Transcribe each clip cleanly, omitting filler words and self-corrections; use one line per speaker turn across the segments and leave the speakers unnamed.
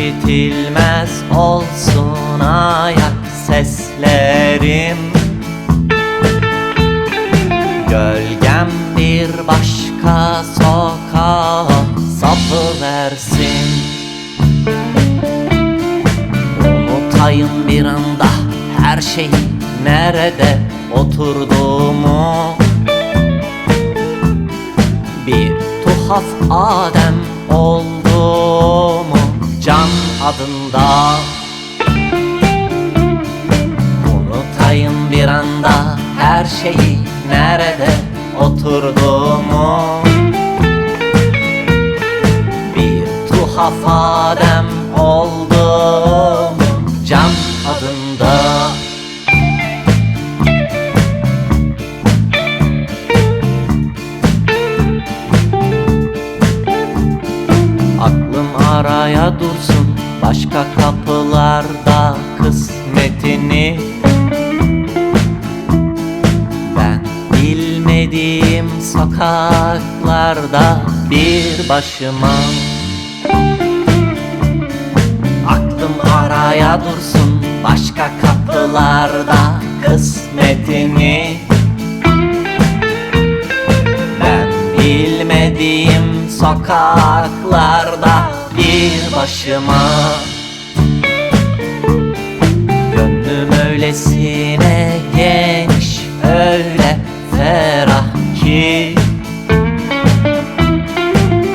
işitilmez olsun ayak seslerim. Gölgem bir başka sokağa sapıversin. Unutayım bir anda her şeyi, nerede oturduğumu. Bir tuhaf Adem olduğumu Can adında. Unutayım bir anda her şeyi, nerede oturduğumu. Bir tuhaf Adem olduğumu Can adında. Aklım araya dursun başka kapılarda kısmetini. Ben bilmediğim sokaklarda bir başıma. Aklım araya dursun başka kapılarda kısmetini. Ben bilmediğim sokaklarda bir başıma. Gönlüm öylesine geniş, öyle ferah ki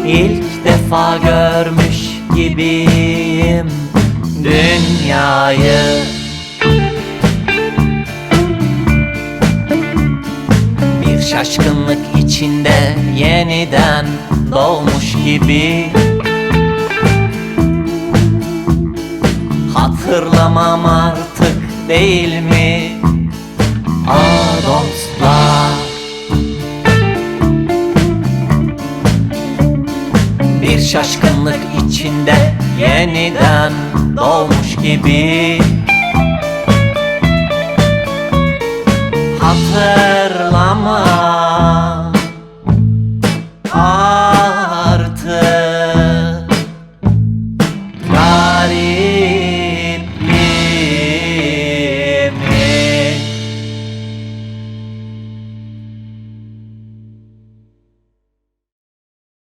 İlk defa görmüş gibiyim dünyayı. Bir şaşkınlık içinde yeniden doğmuş gibi. Hatırlamam artık değil mi dostlar? Bir şaşkınlık içinde yeniden doğmuş gibi. Hatırlamam